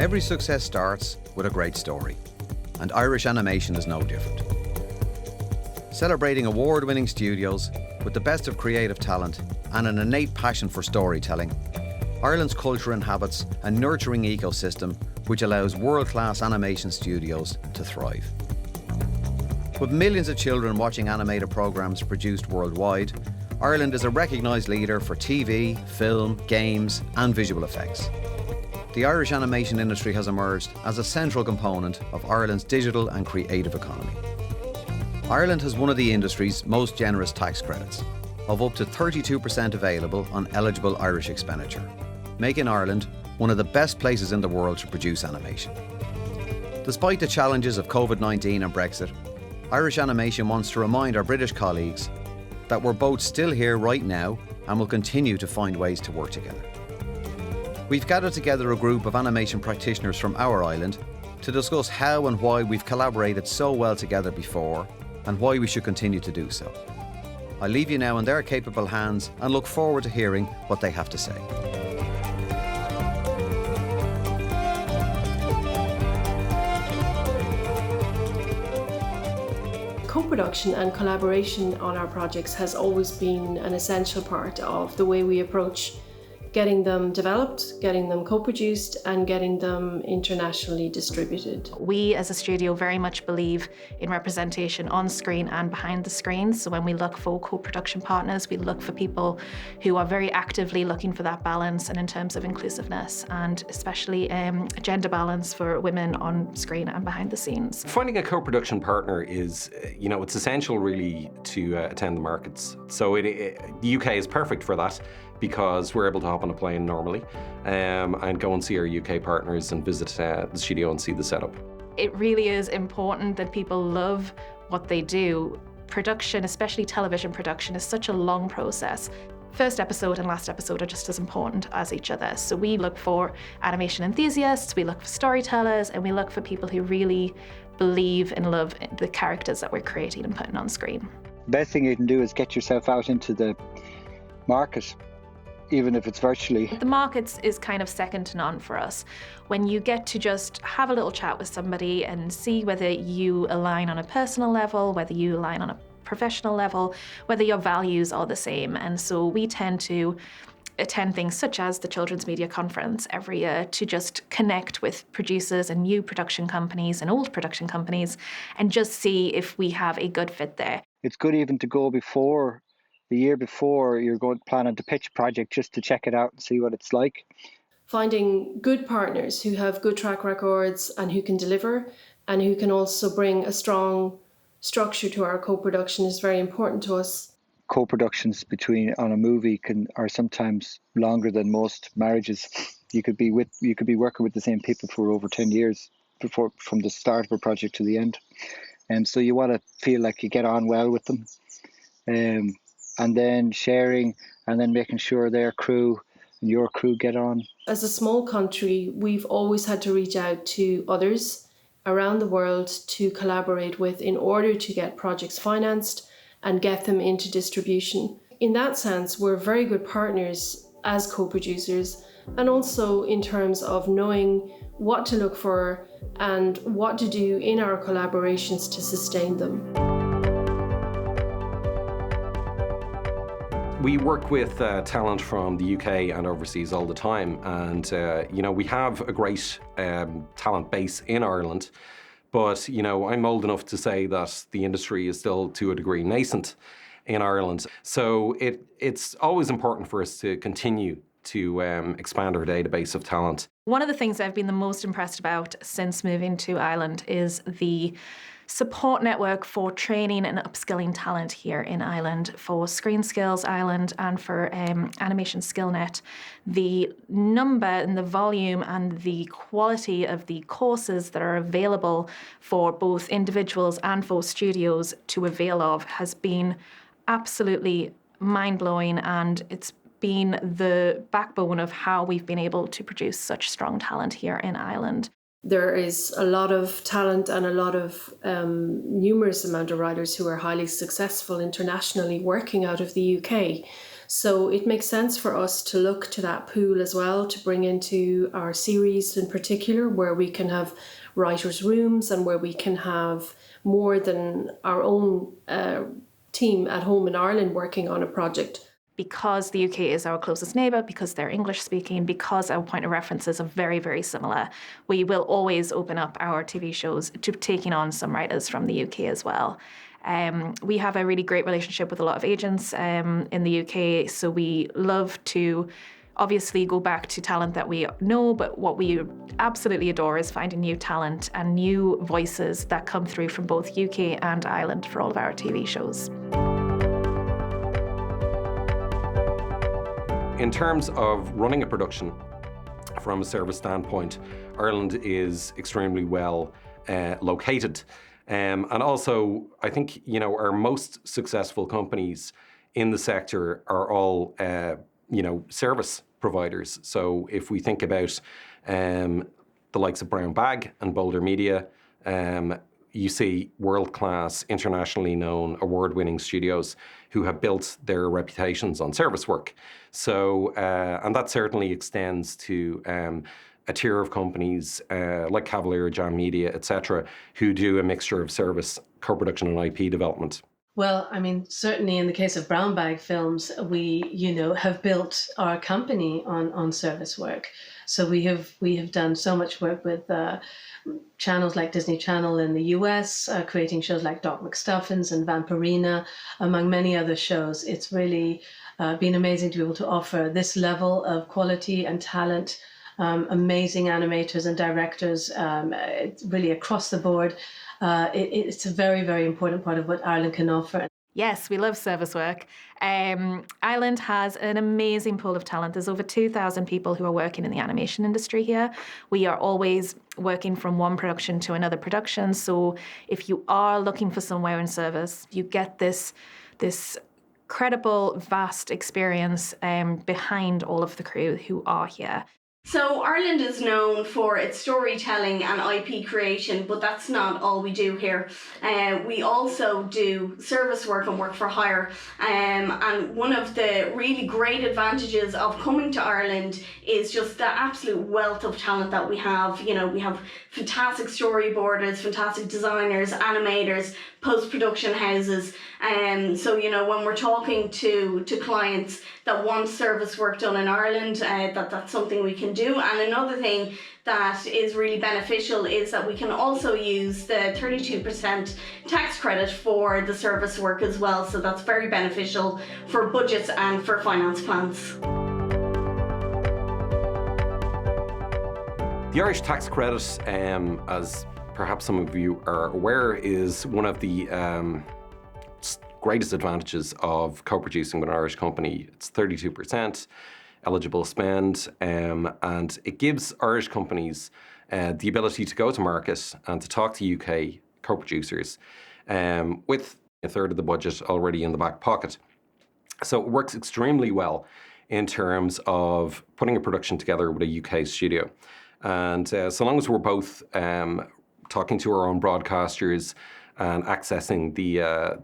Every success starts with a great story, and Irish animation is no different. Celebrating award-winning studios with the best of creative talent and an innate passion for storytelling, Ireland's culture inhabits a nurturing ecosystem which allows world-class animation studios to thrive. With millions of children watching animated programmes produced worldwide, Ireland is a recognised leader for TV, film, games and visual effects. The Irish animation industry has emerged as a central component of Ireland's digital and creative economy. Ireland has one of the industry's most generous tax credits, of up to 32% available on eligible Irish expenditure, making Ireland one of the best places in the world to produce animation. Despite the challenges of COVID-19 and Brexit, Irish Animation wants to remind our British colleagues that we're both still here right now and will continue to find ways to work together. We've gathered together a group of animation practitioners from our island to discuss how and why we've collaborated so well together before and why we should continue to do so. I leave you now in their capable hands and look forward to hearing what they have to say. Co-production and collaboration on our projects has always been an essential part of the way we approach getting them developed, getting them co-produced and getting them internationally distributed. We as a studio very much believe in representation on screen and behind the screens. So when we look for co-production partners, we look for people who are very actively looking for that balance and in terms of inclusiveness and especially gender balance for women on screen and behind the scenes. Finding a co-production partner is, it's essential really to attend the markets. So the UK is perfect for that, because we're able to hop on a plane normally and go and see our UK partners and visit the studio and see the setup. It really is important that people love what they do. Production, especially television production, is such a long process. First episode and last episode are just as important as each other. So we look for animation enthusiasts, we look for storytellers, and we look for people who really believe and love the characters that we're creating and putting on screen. The best thing you can do is get yourself out into the market, even if it's virtually. The markets is kind of second to none for us. When you get to just have a little chat with somebody and see whether you align on a personal level, whether you align on a professional level, whether your values are the same. And so we tend to attend things such as the Children's Media Conference every year to just connect with producers and new production companies and old production companies and just see if we have a good fit there. It's good even to go before the year before you're planning to pitch a project just to check it out and see what it's like. Finding good partners who have good track records and who can deliver and who can also bring a strong structure to our co-production is very important to us. Co-productions on a movie are sometimes longer than most marriages. You could be working with the same people for over 10 years from the start of a project to the end. And so you want to feel like you get on well with them. And then sharing and then making sure their crew and your crew get on. As a small country, we've always had to reach out to others around the world to collaborate with in order to get projects financed and get them into distribution. In that sense, we're very good partners as co-producers and also in terms of knowing what to look for and what to do in our collaborations to sustain them. We work with talent from the UK and overseas all the time, and we have a great talent base in Ireland, but I'm old enough to say that the industry is still to a degree nascent in Ireland. So it's always important for us to continue to expand our database of talent. One of the things I've been the most impressed about since moving to Ireland is the support network for training and upskilling talent here in Ireland, for Screen Skills Ireland and for Animation SkillNet. The number and the volume and the quality of the courses that are available for both individuals and for studios to avail of has been absolutely mind-blowing, and it's been the backbone of how we've been able to produce such strong talent here in Ireland. There is a lot of talent and a lot of numerous amount of writers who are highly successful internationally working out of the UK. So it makes sense for us to look to that pool as well, to bring into our series in particular, where we can have writers' rooms and where we can have more than our own team at home in Ireland working on a project. Because the UK is our closest neighbour, because they're English speaking, because our point of references are very, very similar, we will always open up our TV shows to taking on some writers from the UK as well. We have a really great relationship with a lot of agents in the UK, so we love to obviously go back to talent that we know, but what we absolutely adore is finding new talent and new voices that come through from both UK and Ireland for all of our TV shows. In terms of running a production from a service standpoint, Ireland is extremely well located. And also, I think, our most successful companies in the sector are all, service providers. So if we think about the likes of Brown Bag and Boulder Media, you see world-class, internationally known, award-winning studios who have built their reputations on service work. So, and that certainly extends to a tier of companies like Cavalier, Jam Media, etc., who do a mixture of service, co-production and IP development. Well, I mean, certainly in the case of Brown Bag Films, we, have built our company on service work. So we have done so much work with channels like Disney Channel in the US, creating shows like Doc McStuffins and Vampirina, among many other shows. It's really been amazing to be able to offer this level of quality and talent, amazing animators and directors, really across the board. It's a very, very important part of what Ireland can offer. Yes, we love service work. Ireland has an amazing pool of talent. There's over 2,000 people who are working in the animation industry here. We are always working from one production to another production. So if you are looking for somewhere in service, you get this credible, vast experience behind all of the crew who are here. So Ireland is known for its storytelling and IP creation, but that's not all we do here. We also do service work and work for hire. And one of the really great advantages of coming to Ireland is just the absolute wealth of talent that we have. We have fantastic storyboarders, fantastic designers, animators, post-production houses. So, when we're talking to clients that want service work done in Ireland, that's something we can do. And another thing that is really beneficial is that we can also use the 32% tax credit for the service work as well. So that's very beneficial for budgets and for finance plans. The Irish tax credit, as perhaps some of you are aware, is one of the greatest advantages of co-producing with an Irish company. It's 32% eligible spend, and it gives Irish companies the ability to go to market and to talk to UK co-producers with a third of the budget already in the back pocket. So it works extremely well in terms of putting a production together with a UK studio. And so long as we're both talking to our own broadcasters and accessing the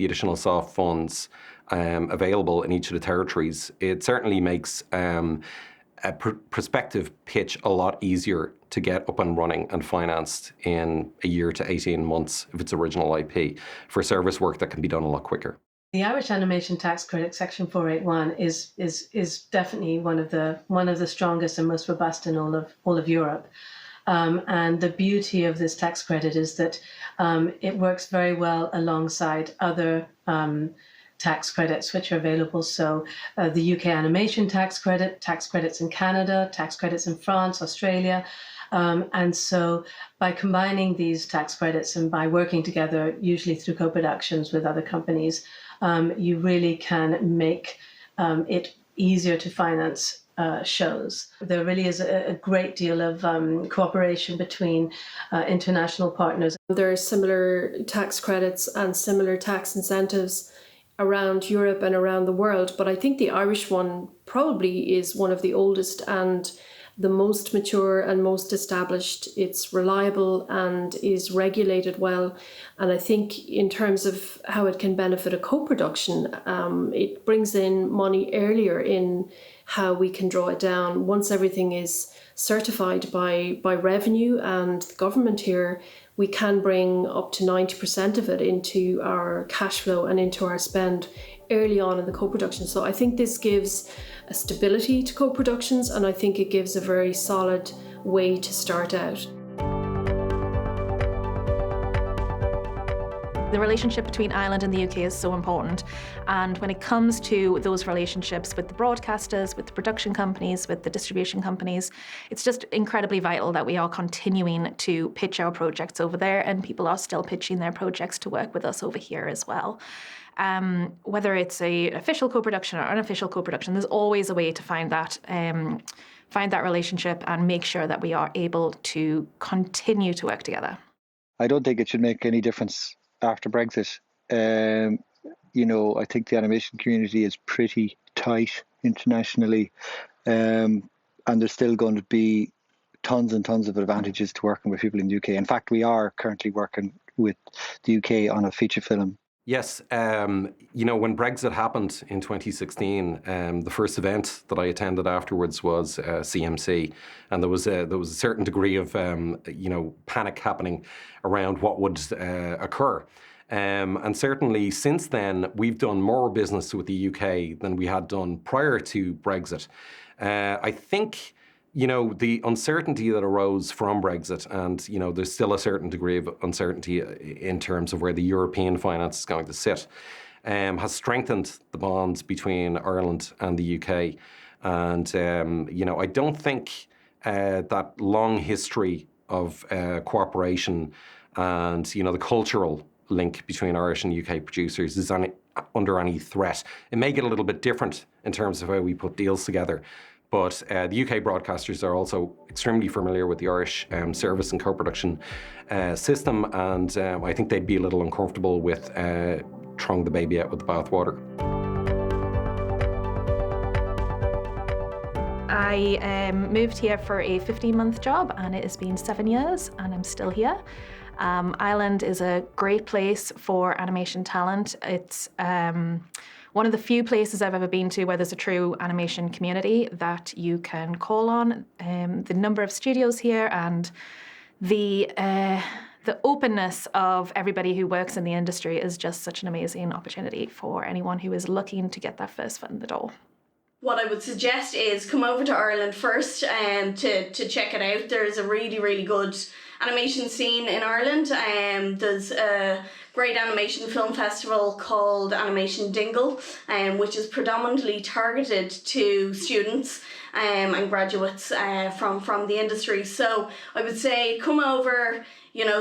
additional soft funds available in each of the territories, it certainly makes a prospective pitch a lot easier to get up and running and financed in a year to 18 months if it's original IP, for service work that can be done a lot quicker. The Irish Animation Tax Credit, Section 481, is definitely one of the strongest and most robust in all of Europe. And the beauty of this tax credit is that it works very well alongside other tax credits which are available. So the UK Animation Tax Credit, tax credits in Canada, tax credits in France, Australia. And so by combining these tax credits and by working together, usually through co-productions with other companies, you really can make it easier to finance shows. There really is a great deal of cooperation between international partners. There are similar tax credits and similar tax incentives around Europe and around the world, but I think the Irish one probably is one of the oldest and the most mature and most established. It's reliable and is regulated well. And I think in terms of how it can benefit a co-production, it brings in money earlier in how we can draw it down. Once everything is certified by revenue and the government here, we can bring up to 90% of it into our cash flow and into our spend early on in the co-production. So I think this gives a stability to co-productions, and I think it gives a very solid way to start out. The relationship between Ireland and the UK is so important, and when it comes to those relationships with the broadcasters, with the production companies, with the distribution companies, it's just incredibly vital that we are continuing to pitch our projects over there, and people are still pitching their projects to work with us over here as well. Whether it's an official co-production or unofficial co-production, there's always a way to find that relationship and make sure that we are able to continue to work together. I don't think it should make any difference after Brexit. I think the animation community is pretty tight internationally, and there's still going to be tons and tons of advantages to working with people in the UK. In fact, we are currently working with the UK on a feature film. Yes, when Brexit happened in 2016, the first event that I attended afterwards was CMC, and there was a certain degree of panic happening around what would occur. And certainly since then, we've done more business with the UK than we had done prior to Brexit. I think the uncertainty that arose from Brexit, and, there's still a certain degree of uncertainty in terms of where the European finance is going to sit, has strengthened the bonds between Ireland and the UK. And, I don't think that long history of cooperation and, the cultural link between Irish and UK producers is under any threat. It may get a little bit different in terms of how we put deals together. But the UK broadcasters are also extremely familiar with the Irish service and co-production system, and I think they'd be a little uncomfortable with throwing the baby out with the bathwater. I moved here for a 15-month job, and it has been 7 years, and I'm still here. Ireland is a great place for animation talent. It's one of the few places I've ever been to where there's a true animation community that you can call on. The number of studios here and the openness of everybody who works in the industry is just such an amazing opportunity for anyone who is looking to get that first foot in the door. What I would suggest is come over to Ireland first to check it out. There's a really, really good animation scene in Ireland. There's a great animation film festival called Animation Dingle, which is predominantly targeted to students and graduates from the industry. So I would say come over,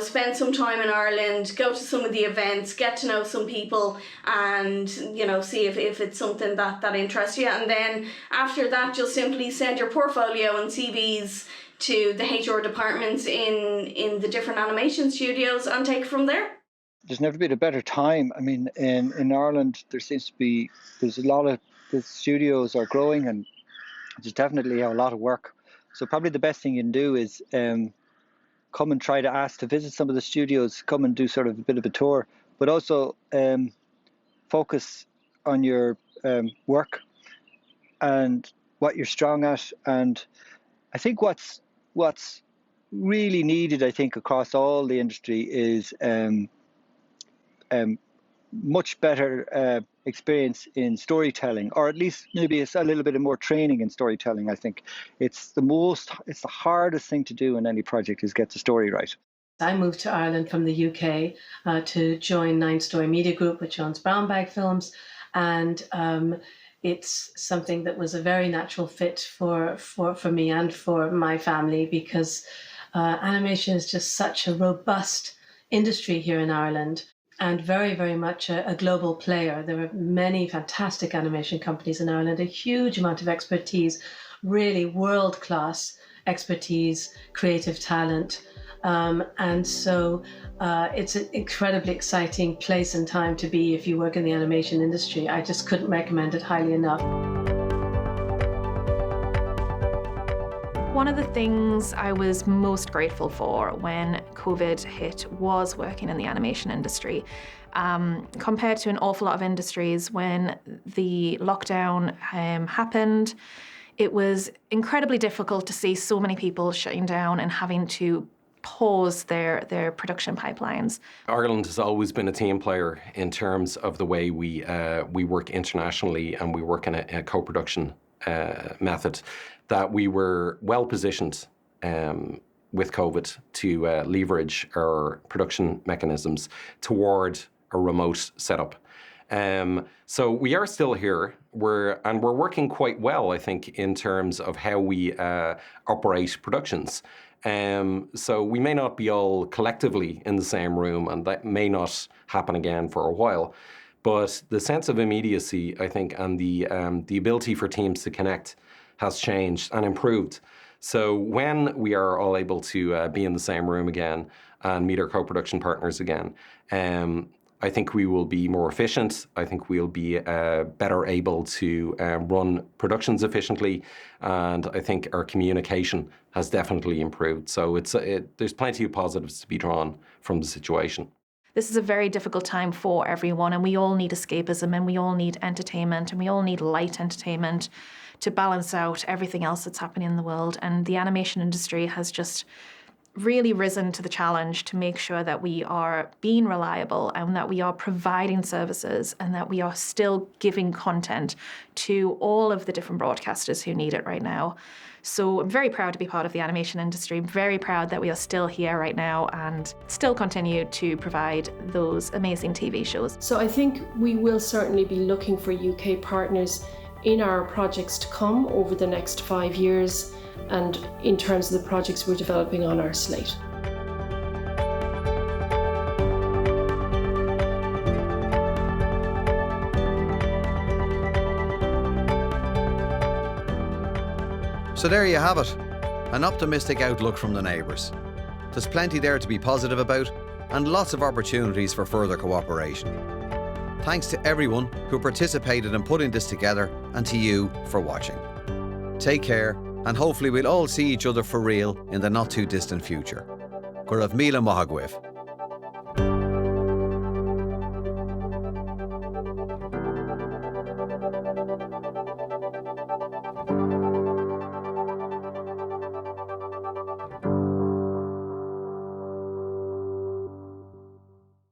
spend some time in Ireland, go to some of the events, get to know some people, and see if it's something that interests you. And then after that, just simply send your portfolio and CVs to the HR departments in the different animation studios and take it from there. There's never been a better time. I mean, in Ireland, there's a lot of the studios are growing, and there's definitely a lot of work. So probably the best thing you can do is come and try to ask to visit some of the studios, come and do sort of a bit of a tour, but also focus on your work and what you're strong at. And I think what's really needed, I think, across all the industry is much better experience in storytelling, or at least maybe it's a little bit more training in storytelling. I think it's the hardest thing to do in any project is get the story right. I moved to Ireland from the UK to join Nine Story Media Group, which owns Brown Bag Films, and it's something that was a very natural fit for me and for my family, because animation is just such a robust industry here in Ireland, and very, very much a global player. There are many fantastic animation companies in Ireland, a huge amount of expertise, really world-class expertise, creative talent. And so it's an incredibly exciting place and time to be if you work in the animation industry. I just couldn't recommend it highly enough. One of the things I was most grateful for when COVID hit was working in the animation industry. Compared to an awful lot of industries, when the lockdown happened, it was incredibly difficult to see so many people shutting down and having to pause their production pipelines. Ireland has always been a team player in terms of the way we work internationally, and we work in a co-production method, that we were well positioned with COVID to leverage our production mechanisms toward a remote setup. So we are still here. We're working quite well, I think, in terms of how we operate productions. So we may not be all collectively in the same room, and that may not happen again for a while. But the sense of immediacy, I think, and the ability for teams to connect has changed and improved. So when we are all able to be in the same room again and meet our co-production partners again, I think we will be more efficient. I think we'll be better able to run productions efficiently, and I think our communication has definitely improved. So there's plenty of positives to be drawn from the situation. This is a very difficult time for everyone, and we all need escapism, and we all need entertainment, and we all need light entertainment to balance out everything else that's happening in the world. And the animation industry has just really risen to the challenge to make sure that we are being reliable and that we are providing services and that we are still giving content to all of the different broadcasters who need it right now. So I'm very proud to be part of the animation industry. I'm very proud that we are still here right now and still continue to provide those amazing TV shows. So I think we will certainly be looking for UK partners in our projects to come over the next 5 years, and in terms of the projects we're developing on our slate. So there you have it, an optimistic outlook from the neighbours. There's plenty there to be positive about, and lots of opportunities for further cooperation. Thanks to everyone who participated in putting this together, and to you for watching. Take care, and hopefully we'll all see each other for real in the not too distant future. Go raibh míle maith agam.